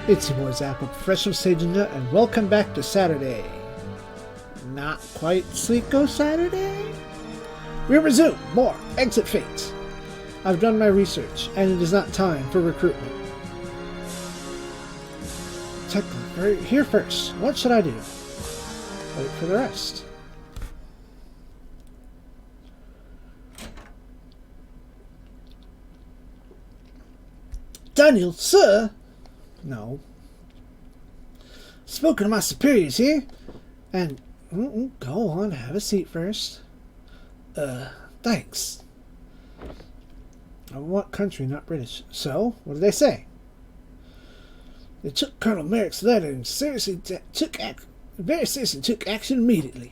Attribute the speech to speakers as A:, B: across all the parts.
A: It's your boy Zappa, professional stage nut, and welcome back to Saturday. Not quite SuikoSaturday? We resume more Exit Fate. I've done my research, and it is not time for recruitment. Technically, here first. What should I do? Wait for the rest. Daniel, sir? No. Spoken to my superiors here, and go on, have a seat first. Thanks. I want country, not British. So, what did they say? They took Colonel Merrick's letter and very seriously took action immediately.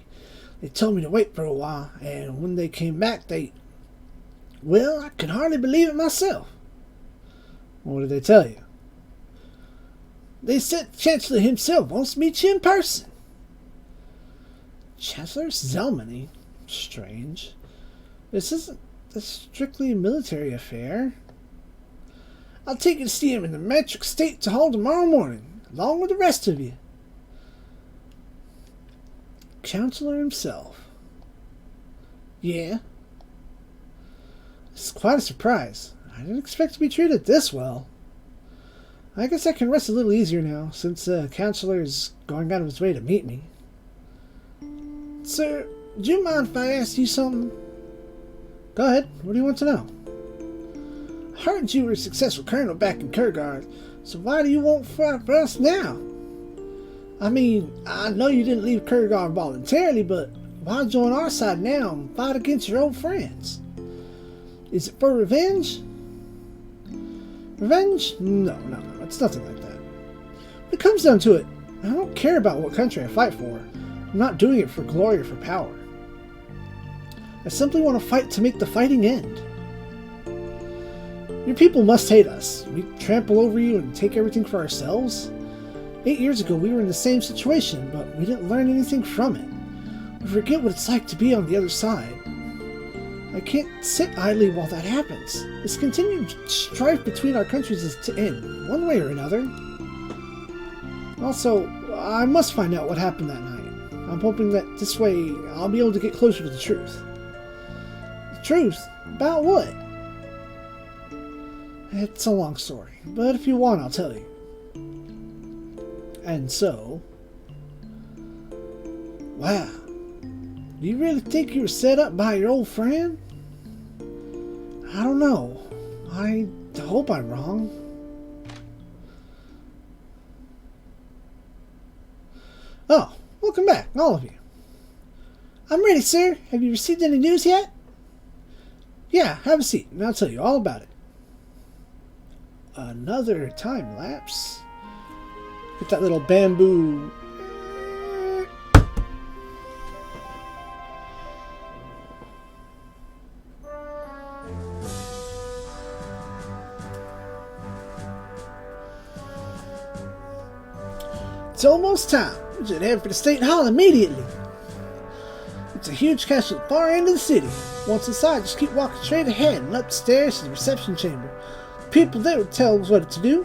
A: They told me to wait for a while, and when they came back, well, I can hardly believe it myself. What did they tell you? They said the Chancellor himself wants to meet you in person. Chancellor Zelmany? Strange. This isn't a strictly military affair. I'll take you to see him in the Metric State Hall tomorrow morning, along with the rest of you. Chancellor himself. Yeah. It's quite a surprise. I didn't expect to be treated this well. I guess I can rest a little easier now, since the Chancellor is going out of his way to meet me. Sir, do you mind if I ask you something? Go ahead. What do you want to know? I heard you were a successful colonel back in Kurgard, so why do you want to fight for us now? I mean, I know you didn't leave Kurgard voluntarily, but why join our side now and fight against your old friends? Is it for revenge? Revenge? No, it's nothing like that. When it comes down to it, I don't care about what country I fight for. I'm not doing it for glory or for power. I simply want to fight to make the fighting end. Your people must hate us. We trample over you and take everything for ourselves. 8 years ago we were in the same situation, but we didn't learn anything from it. We forget what it's like to be on the other side. I can't sit idly while that happens. This continued strife between our countries is to end, one way or another. Also, I must find out what happened that night. I'm hoping that this way I'll be able to get closer to the truth. The truth? About what? It's a long story, but if you want, I'll tell you. And so... Wow. Do you really think you were set up by your old friend? I don't know. I hope I'm wrong. Oh, welcome back, all of you. I'm ready, sir. Have you received any news yet? Yeah, have a seat, and I'll tell you all about it. Another time lapse. Get that little bamboo... It's almost time. We should head for the State Hall immediately. It's a huge castle at the far end of the city. Once inside, just keep walking straight ahead and up the stairs to the reception chamber. The people there will tell us what to do.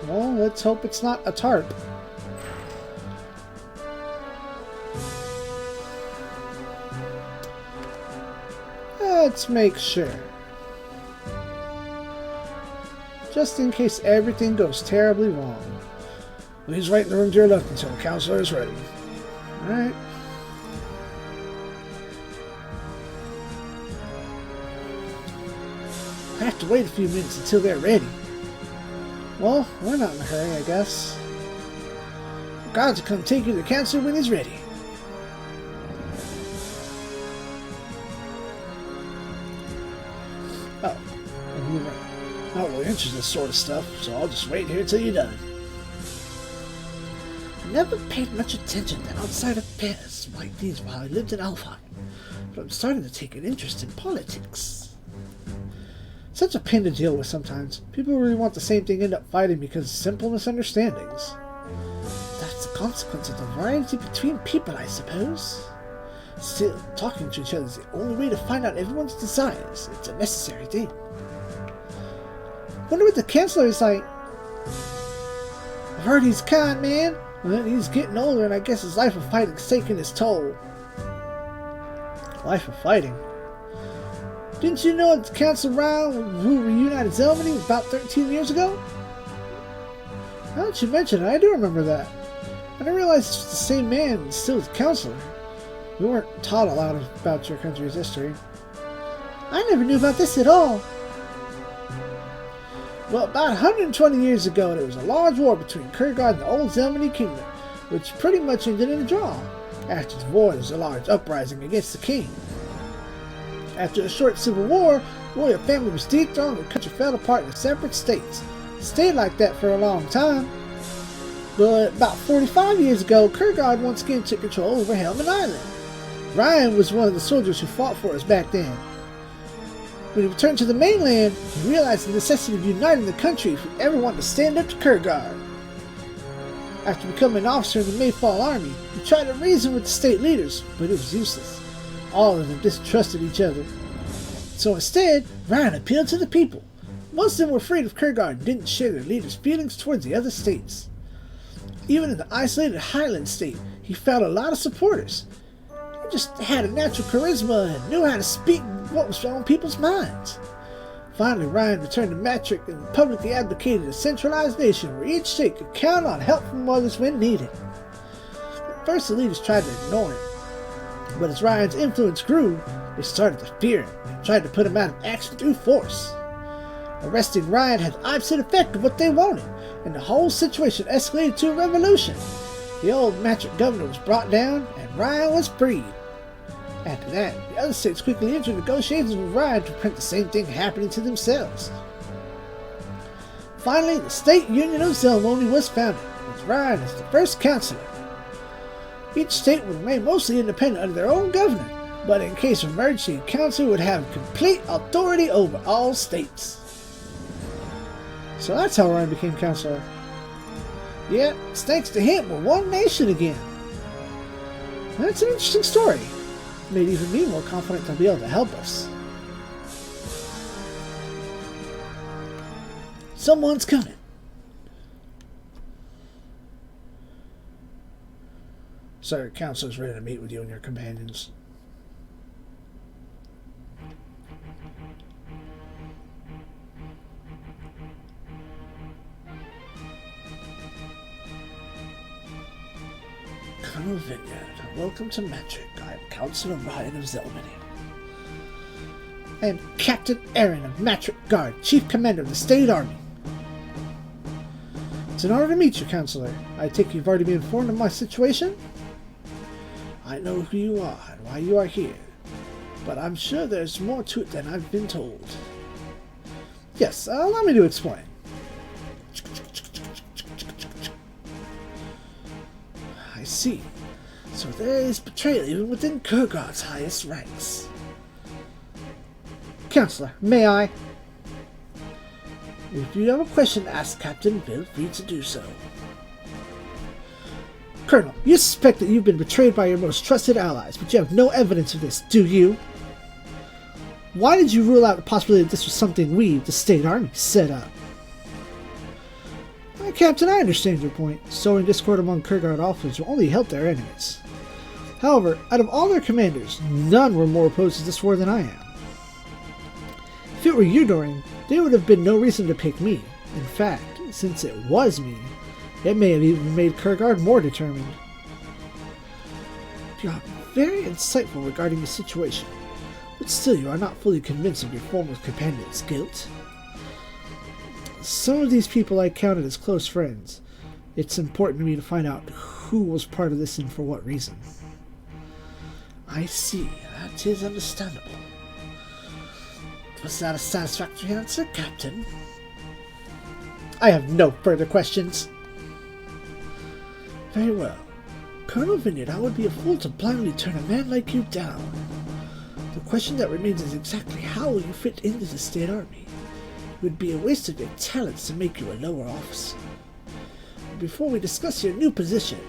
A: Well, let's hope it's not a tarp. Let's make sure. Just in case everything goes terribly wrong. Please wait in the room to your left until the counselor is ready. Alright. I have to wait a few minutes until they're ready. Well, we're not in a hurry, I guess. The guards will come take you to the counselor when he's ready. Oh, and you're not really interested in this sort of stuff, so I'll just wait here till you're done. I never paid much attention to outside affairs like these while I lived in Alfheim, but I'm starting to take an interest in politics. Such a pain to deal with sometimes. People who really want the same thing end up fighting because of simple misunderstandings. consequence of the variety between people, I suppose. Still, talking to each other is the only way to find out everyone's desires. It's a necessary thing. Wonder what the Chancellor is like. I've heard he's kind, man. Well, he's getting older, and I guess his life of fighting's taking its toll. Life of fighting? Didn't you know the Council Ryan who reunited Zelmany about 13 years ago? Now that you mention it, I do remember that. I didn't realize this was the same man and still the Counselor. We weren't taught a lot about your country's history. I never knew about this at all. Well, about 120 years ago, there was a large war between Kurgard and the old Zelmany Kingdom, which pretty much ended in a draw. After the war, there was a large uprising against the king. After a short civil war, the royal family was dethroned and the country fell apart into separate states. It stayed like that for a long time. But about 45 years ago, Kurgard once again took control over Helmand Island. Ryan was one of the soldiers who fought for us back then. When he returned to the mainland, he realized the necessity of uniting the country if we ever wanted to stand up to Kurgard. After becoming an officer in the Mayfall army, he tried to reason with the state leaders, but it was useless. All of them distrusted each other. So instead, Ryan appealed to the people. Most of them were afraid of Kurgard and didn't share their leaders' feelings towards the other states. Even in the isolated Highland state, he found a lot of supporters. He just had a natural charisma and knew how to speak what was on people's minds. Finally, Ryan returned to Matric and publicly advocated a centralized nation where each state could count on help from others when needed. At first, the leaders tried to ignore him, but as Ryan's influence grew, they started to fear him and tried to put him out of action through force. Arresting Ryan had the opposite effect of what they wanted, and the whole situation escalated to a revolution. The old Matric governor was brought down, and Ryan was freed. After that, the other states quickly entered negotiations with Ryan to prevent the same thing happening to themselves. Finally, the State Union of Zelmony was founded, with Ryan as the first counselor. Each state would remain mostly independent under their own governor, but in case of emergency, the council would have complete authority over all states. So that's how Ryan became counselor. Yeah, it's thanks to him we're one nation again. That's an interesting story. Made even me more confident to be able to help us. Someone's coming. Sir, Counselor's ready to meet with you and your companions. Colonel Vineyard, welcome to Matric. I am Counselor Ryan of Zelmany. I am Captain Aaron of Matric Guard, Chief Commander of the State Army. It's an honor to meet you, Counselor. I take you've already been informed of my situation? I know who you are and why you are here, but I'm sure there's more to it than I've been told. Yes, allow me to explain. I see. So there is betrayal even within Kurgard's highest ranks. Counselor, may I? If you have a question to ask Captain, feel free to do so. Colonel, you suspect that you've been betrayed by your most trusted allies, but you have no evidence of this, do you? Why did you rule out the possibility that this was something we, the State Army, set up? Captain, I understand your point. Sowing discord among Kurgard officers will only help their enemies. However, out of all their commanders, none were more opposed to this war than I am. If it were you, Dorian, there would have been no reason to pick me. In fact, since it was me, it may have even made Kurgard more determined. You are very insightful regarding the situation, but still you are not fully convinced of your former companion's guilt. Some of these people I counted as close friends. It's important to me to find out who was part of this and for what reason. I see. That is understandable. Was that a satisfactory answer, Captain? I have no further questions. Very well. Colonel Vineyard, I would be a fool to blindly turn a man like you down. The question that remains is exactly how will you fit into the State Army? It would be a waste of your talents to make you a lower officer. Before we discuss your new position,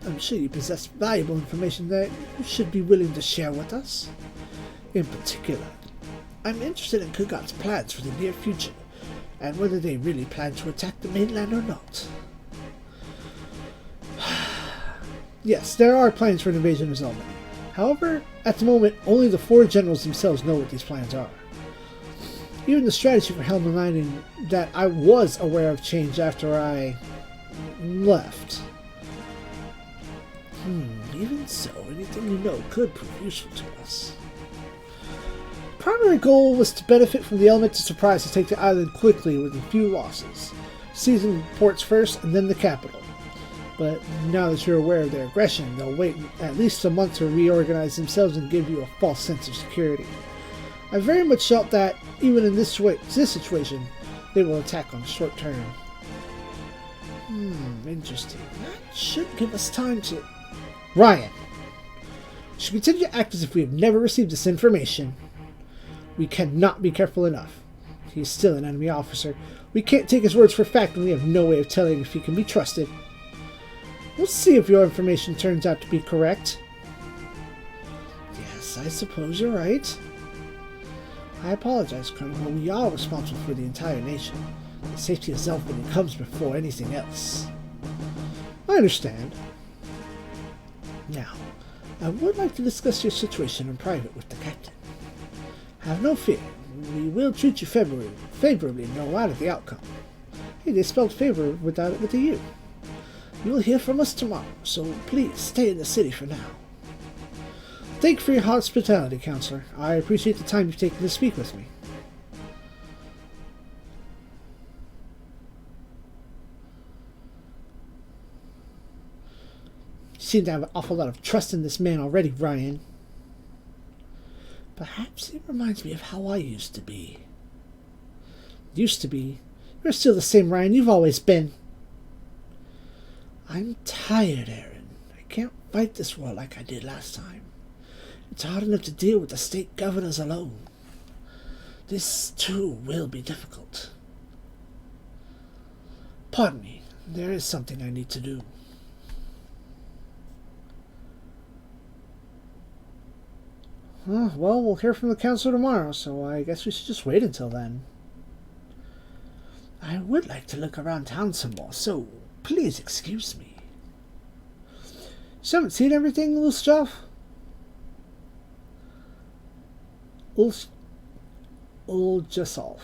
A: I'm sure you possess valuable information that you should be willing to share with us. In particular, I'm interested in Kugat's plans for the near future, and whether they really plan to attack the mainland or not. Yes, there are plans for an invasion of Zelda. However, at the moment, only the 4 generals themselves know what these plans are. Even the strategy for Helm Aligning that I was aware of changed after I left. Even so, anything you know could prove useful to us. The primary goal was to benefit from the element of surprise to take the island quickly with a few losses. Seizing ports first and then the capital. But now that you're aware of their aggression, they'll wait at least a month to reorganize themselves and give you a false sense of security. I very much felt that, even in this situation, they will attack on short term. Interesting. That should give us time to... Ryan! We should continue to act as if we have never received this information. We cannot be careful enough. He is still an enemy officer. We can't take his words for fact, and we have no way of telling if he can be trusted. We'll see if your information turns out to be correct. Yes, I suppose you're right. I apologize, Colonel, but we are responsible for the entire nation. The safety of Zelda comes before anything else. I understand. Now, I would like to discuss your situation in private with the captain. Have no fear. We will treat you favorably no matter the outcome. Hey, they spelled favor with a U. You will hear from us tomorrow, so please stay in the city for now. Thank you for your hospitality, Counselor. I appreciate the time you've taken to speak with me. You seem to have an awful lot of trust in this man already, Ryan. Perhaps he reminds me of how I used to be. Used to be? You're still the same Ryan you've always been. I'm tired, Aaron. I can't fight this war like I did last time. It's hard enough to deal with the state governors alone. This, too, will be difficult. Pardon me. There is something I need to do. Well, we'll hear from the council tomorrow, so I guess we should just wait until then. I would like to look around town some more, so please excuse me. So, haven't seen everything, Ulstjof? Uljasolf.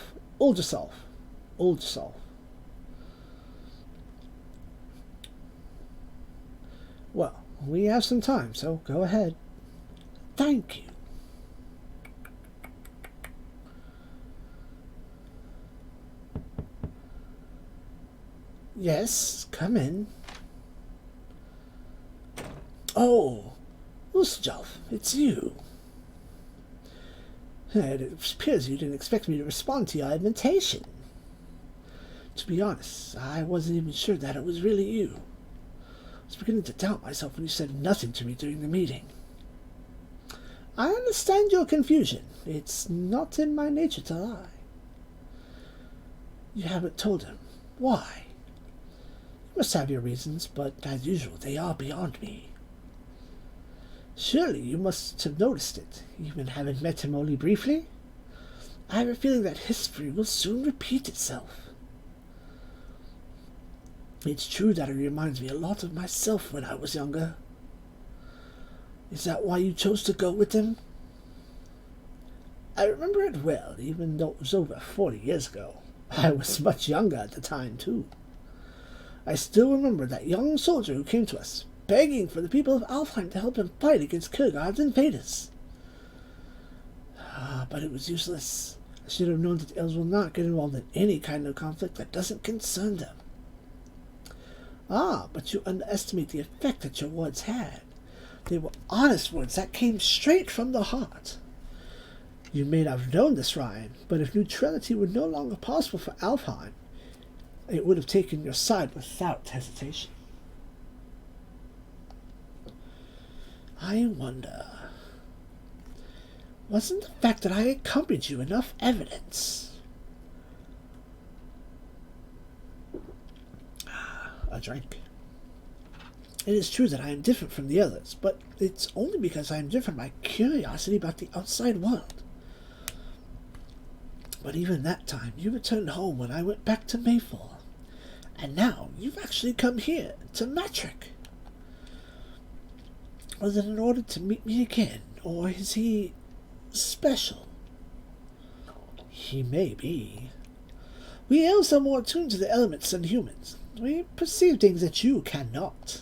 A: Well, we have some time, so go ahead. Thank you. Yes, come in. Oh, Ulstjof, it's you. It appears you didn't expect me to respond to your invitation. To be honest, I wasn't even sure that it was really you. I was beginning to doubt myself when you said nothing to me during the meeting. I understand your confusion. It's not in my nature to lie. You haven't told him. Why? You must have your reasons, but as usual, they are beyond me. Surely you must have noticed it, even having met him only briefly. I have a feeling that history will soon repeat itself. It's true that it reminds me a lot of myself when I was younger. Is that why you chose to go with him? I remember it well, even though it was over 40 years ago. I was much younger at the time, too. I still remember that young soldier who came to us, begging for the people of Alfheim to help him fight against Kurgard's invaders. But it was useless. I should have known that the elves will not get involved in any kind of conflict that doesn't concern them. But you underestimate the effect that your words had. They were honest words that came straight from the heart. You may not have known this, Ryan, but if neutrality were no longer possible for Alfheim, it would have taken your side without hesitation. I wonder, wasn't the fact that I accompanied you enough evidence? A drink. It is true that I am different from the others, but it's only because I am driven by curiosity about the outside world. But even that time, you returned home when I went back to Mayfall. And now, you've actually come here, to Matrick. Was it in order to meet me again, or is he special? He may be. We elves are more attuned to the elements than humans. We perceive things that you cannot.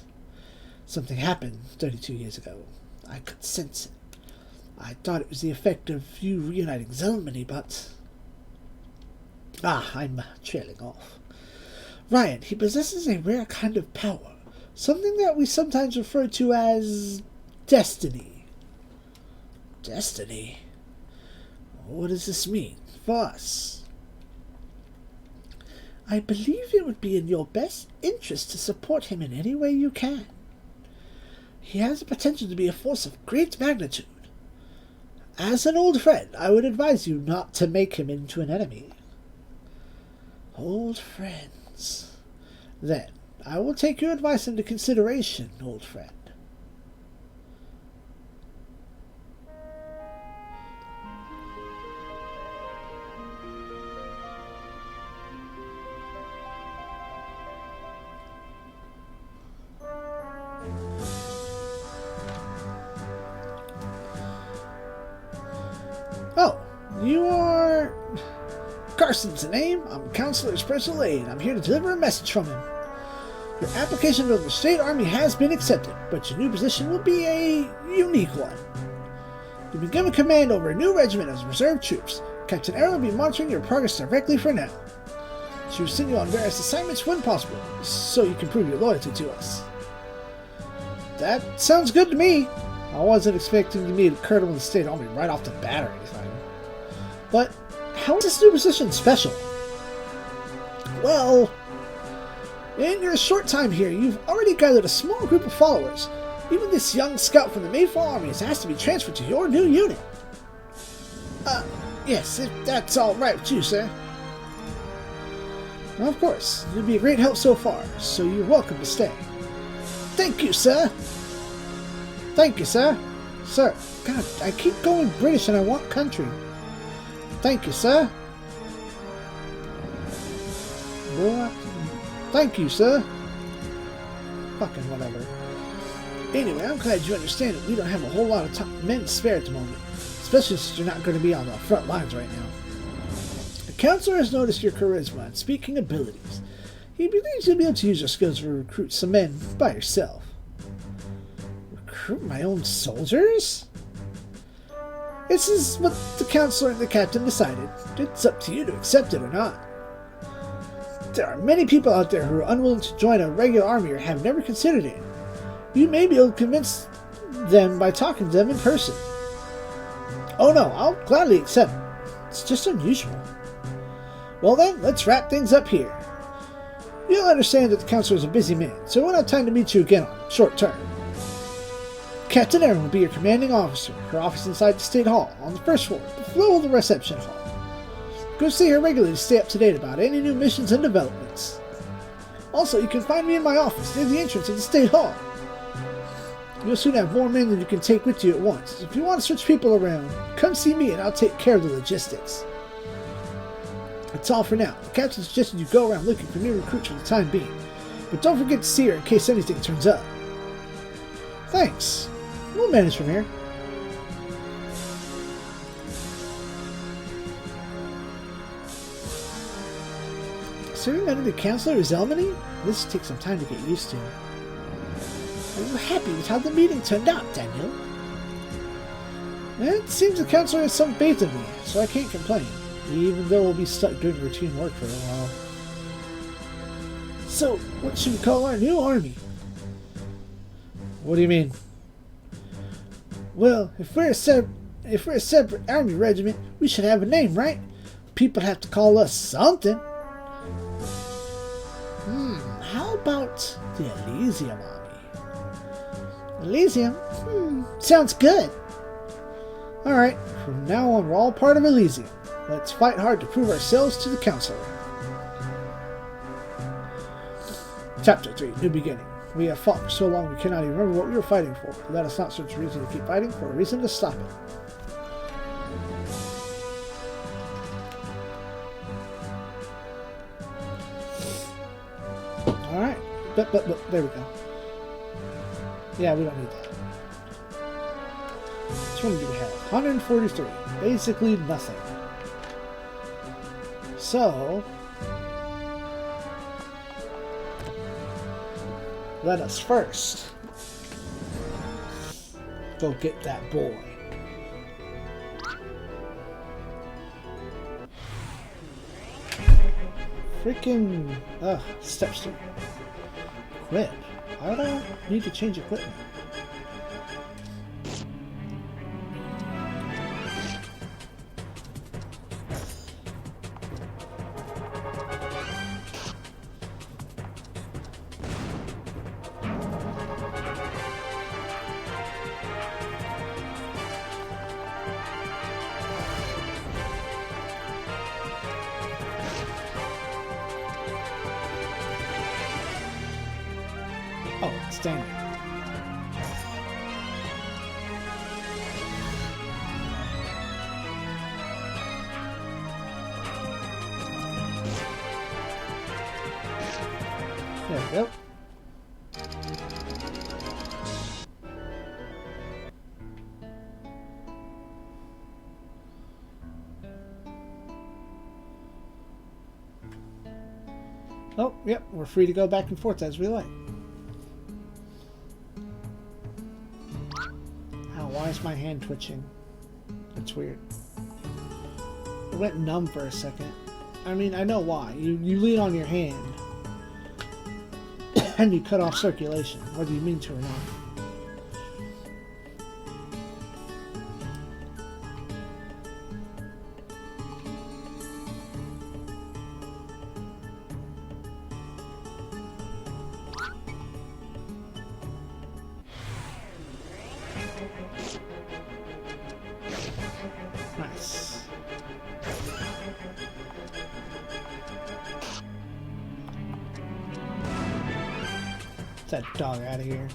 A: Something happened 32 years ago. I could sense it. I thought it was the effect of you reuniting Zelmany, but... I'm trailing off. Ryan, he possesses a rare kind of power. Something that we sometimes refer to as... destiny. Destiny? What does this mean for us? I believe it would be in your best interest to support him in any way you can. He has the potential to be a force of great magnitude. As an old friend, I would advise you not to make him into an enemy. Old friends. Then, I will take your advice into consideration, old friend. Oh, you are... Carson's the name. I'm Counselor's personal aide. I'm here to deliver a message from him. Your application to the State Army has been accepted, but your new position will be a unique one. You've been given command over a new regiment of reserve troops. Captain Arrow will be monitoring your progress directly for now. She will send you on various assignments when possible, so you can prove your loyalty to us. That sounds good to me. I wasn't expecting to meet a colonel in the State Army right off the bat or anything. But how is this new position special? Well, in your short time here, you've already gathered a small group of followers. Even this young scout from the Mayfall Army has asked to be transferred to your new unit. Yes, if that's all right with you, sir. Well, of course, you'll be a great help so far, so you're welcome to stay. Thank you, sir. Thank you, sir. Sir, God, I keep going British and I want country. Thank you, sir. Thank you, sir. Fucking whatever. Anyway, I'm glad you understand that we don't have a whole lot of men to spare at the moment, especially since you're not going to be on the front lines right now. The counselor has noticed your charisma and speaking abilities. He believes you'll be able to use your skills to recruit some men by yourself. Recruit my own soldiers? This is what the counselor and the captain decided. It's up to you to accept it or not. There are many people out there who are unwilling to join a regular army or have never considered it. You may be able to convince them by talking to them in person. Oh no, I'll gladly accept it. It's just unusual. Well then, let's wrap things up here. You'll understand that the counselor is a busy man, so we'll have time to meet you again on short term. Captain Erin will be your commanding officer. Her office inside the State Hall, on the first floor, below the reception hall. Go see her regularly to stay up to date about any new missions and developments. Also, you can find me in my office near the entrance of the State Hall. You'll soon have more men than you can take with you at once. If you want to switch people around, come see me and I'll take care of the logistics. That's all for now. The captain suggested you go around looking for new recruits for the time being, but don't forget to see her in case anything turns up. Thanks. We'll manage from here. Serving under the Counselor of Zelmany? This takes some time to get used to. Are you happy with how the meeting turned out, Daniel? It seems the Counselor has some faith in me, so I can't complain, even though we'll be stuck doing routine work for a while. So, what should we call our new army? What do you mean? Well, if we're a separate army regiment, we should have a name, right? People have to call us something. How about the Elysium Army? Elysium? Sounds good. Alright, from now on we're all part of Elysium. Let's fight hard to prove ourselves to the Counselor. Chapter 3, New Beginning. We have fought for so long we cannot even remember what we were fighting for. Let us not search a reason to keep fighting for a reason to stop it. Alright. But, there we go. Yeah, we don't need that. Which one do we have? 143. Basically nothing. So, let us first go get that boy. Freaking steps to equip. Why would I need to change equipment? Oh, it's dang. There we go. Oh, yep, we're free to go back and forth as we like. Why is my hand twitching? That's weird. It went numb for a second. I mean, I know why. You lean on your hand and you cut off circulation, whether you mean to or not. Nice. Get that dog out of here.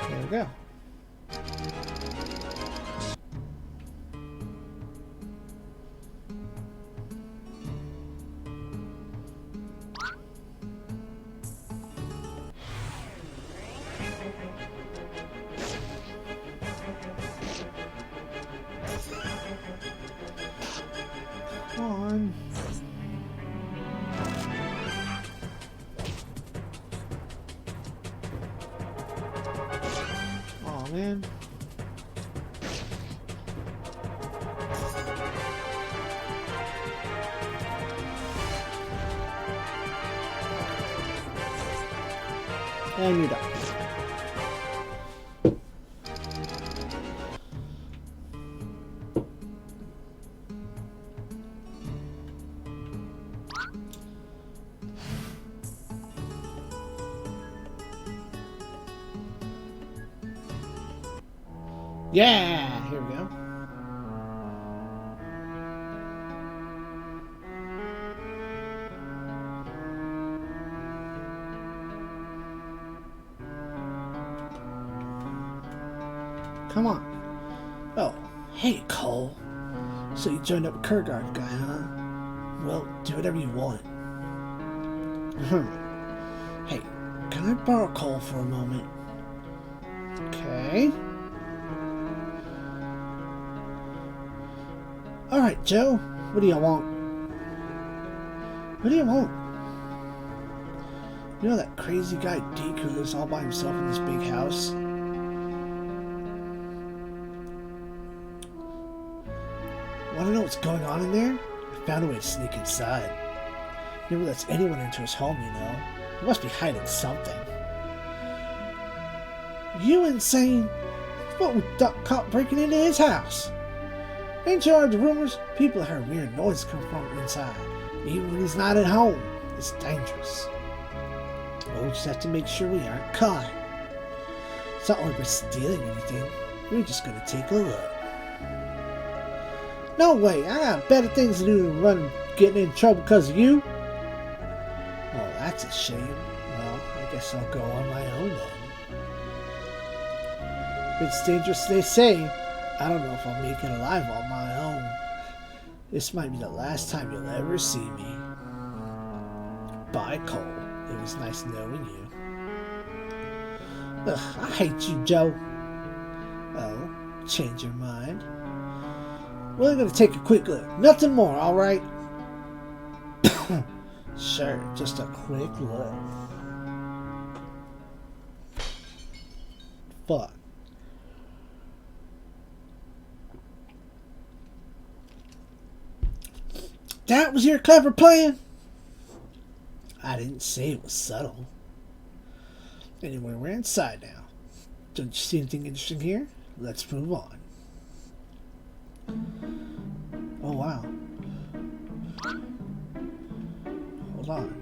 A: There we go. On. Oh man. And you're done. Yeah, here we go. Come on. Oh, hey, Cole. So you joined up with Kurgard guy, huh? Well, do whatever you want. Hey, can I borrow Cole for a moment? Okay. Alright, Joe. What do you want? What do you want? You know that crazy guy Deke who lives all by himself in this big house? Want to know what's going on in there? I found a way to sneak inside. Never lets anyone into his home, you know. He must be hiding something. You insane? What with Duck caught breaking into his house? Ain't you heard the rumors? People heard weird noises come from inside. Even when he's not at home. It's dangerous. We'll just have to make sure we aren't caught. It's not like we're stealing anything. We're just gonna take a look. No way! I got better things to do than getting in trouble because of you. Oh, that's a shame. Well, I guess I'll go on my own then. If it's dangerous, they say. I don't know if I'll make it alive on my own. This might be the last time you'll ever see me. Bye, Cole. It was nice knowing you. Ugh, I hate you, Joe. Oh, change your mind? We're gonna take a quick look. Nothing more, alright? Sure, just a quick look. Fuck. That was your clever plan? I didn't say it was subtle. Anyway, we're inside now. Don't you see anything interesting here? Let's move on. Oh, wow. Hold on.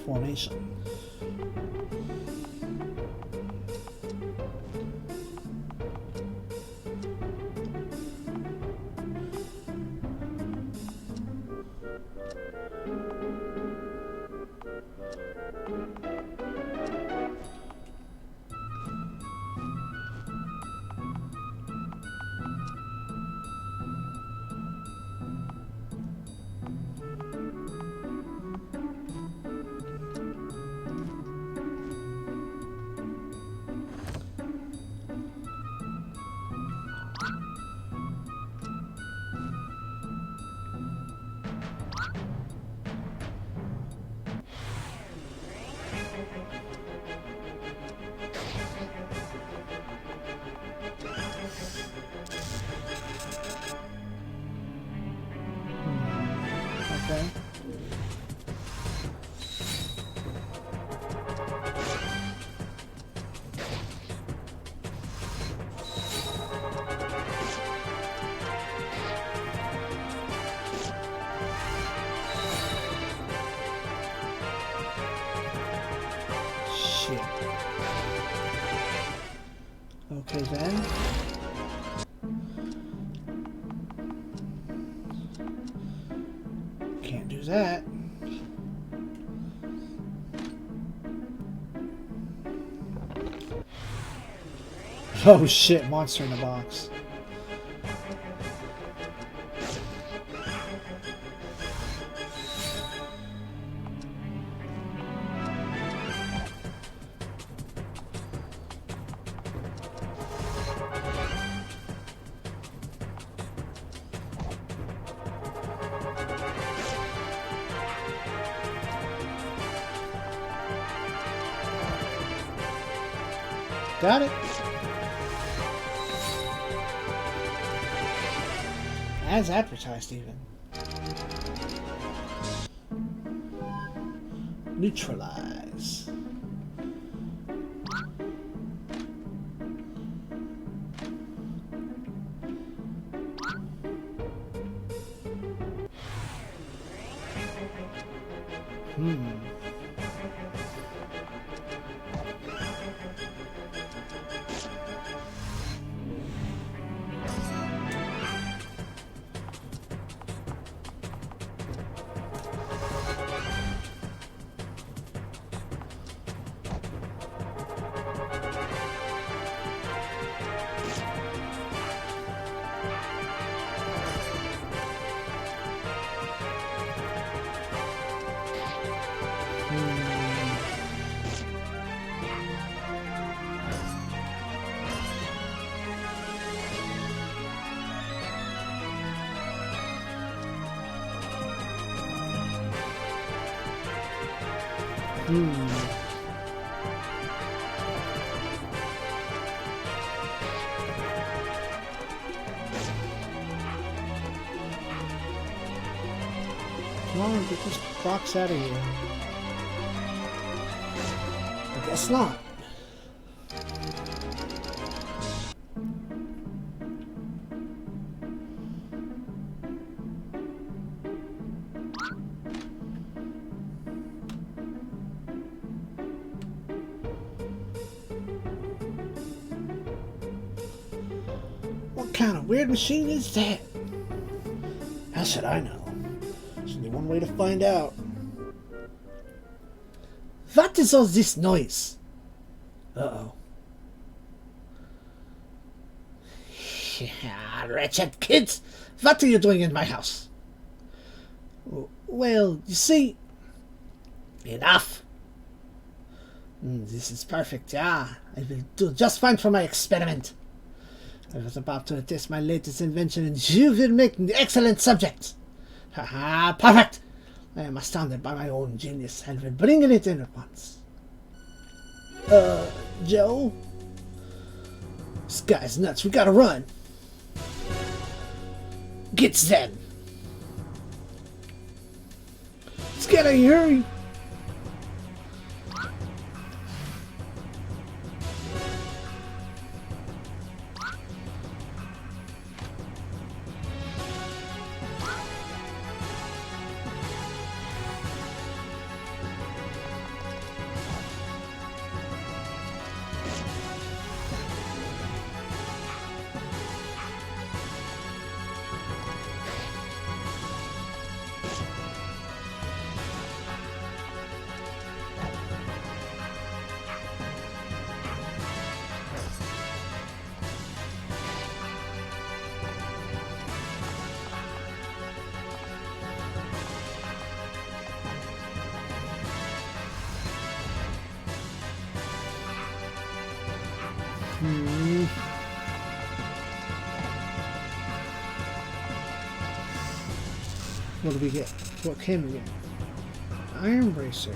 A: Formation. Okay. Shit. Okay then. Can't do that. Oh shit, monster in the box. Got it. As advertised, even. Neutralize. Come on, get this box out of here. I guess not. kind of weird machine is that? How should I know? There's only one way to find out. What is all this noise? Uh-oh. Yeah, wretched kids! What are you doing in my house? Well, you see... Enough! This is perfect, yeah. I will do just fine for my experiment. I was about to test my latest invention and you will make an excellent subject. Haha, perfect! I am astounded by my own genius and will bring it in at once. Joe? This guy's nuts, we gotta run. Get Zen! Let's get out of here, hurry! What do we get? What can we get? Iron Bracer.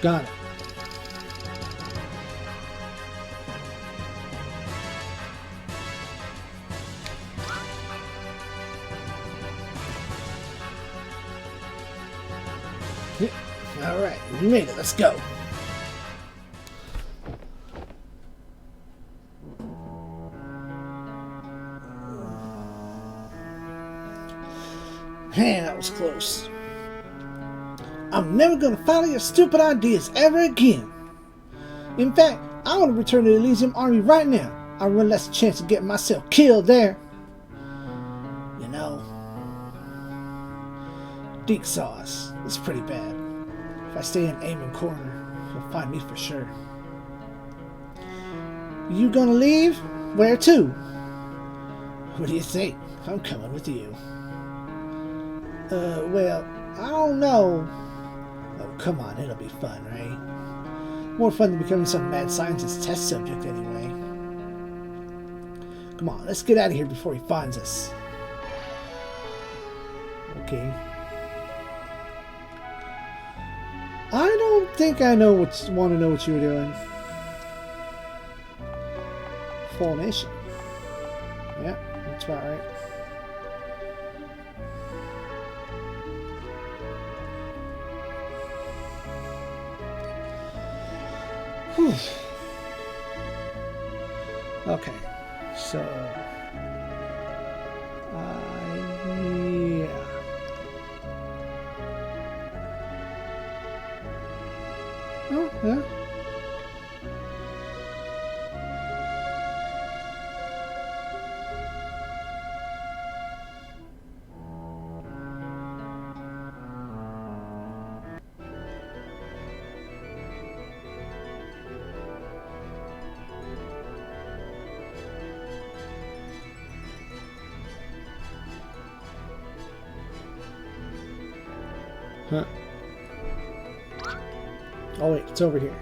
A: Got it. All right, we made it. Let's go. Man, that was close. I'm never gonna follow your stupid ideas ever again. In fact, I want to return to the Elysium Army right now. I run less chance of getting myself killed there. You know, Deke saw us. It's pretty bad. If I stay in Aiming Corner, he'll find me for sure. You gonna leave? Where to? What do you think? I'm coming with you. Well, I don't know. Oh, come on, it'll be fun, right? More fun than becoming some mad scientist test subject anyway. Come on, let's get out of here before he finds us. Okay. I don't think I want to know what you were doing. Formation. Yeah, that's about right. Whew. Okay, so yeah. Oh, yeah. Huh. Oh wait, it's over here.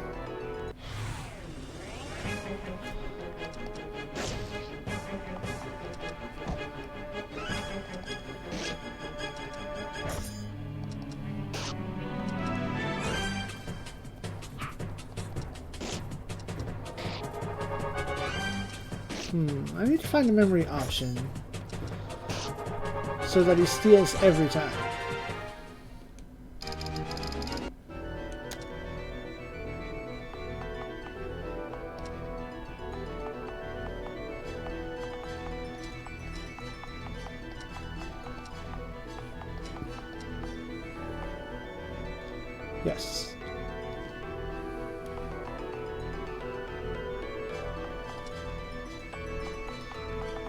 A: I need to find the memory option so that he steals every time. Yes.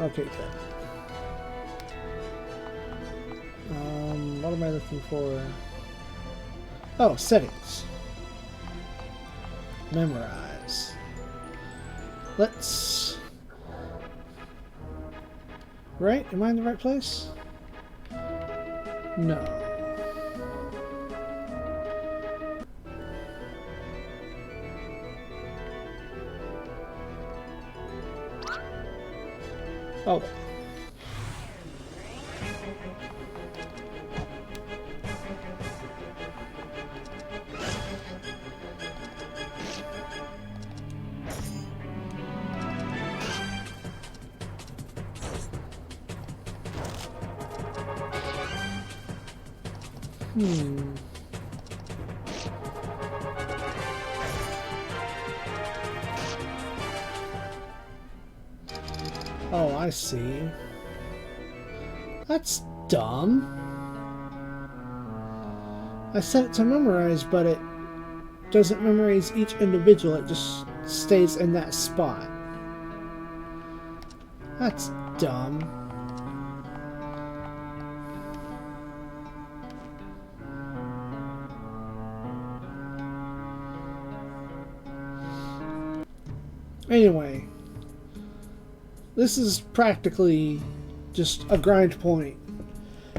A: Okay, good. What am I looking for? Oh, settings. Memorize. Let's... Right? Am I in the right place? No. Oh. Oh, I see. That's dumb. I set it to memorize, but it doesn't memorize each individual. It just stays in that spot. That's dumb. Anyway, this is practically just a grind point.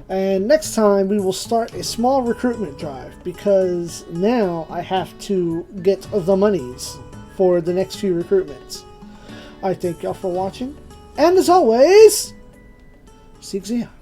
A: And next time we will start a small recruitment drive, because now I have to get the monies for the next few recruitments. I thank y'all for watching, and as always, SIEG ZEON.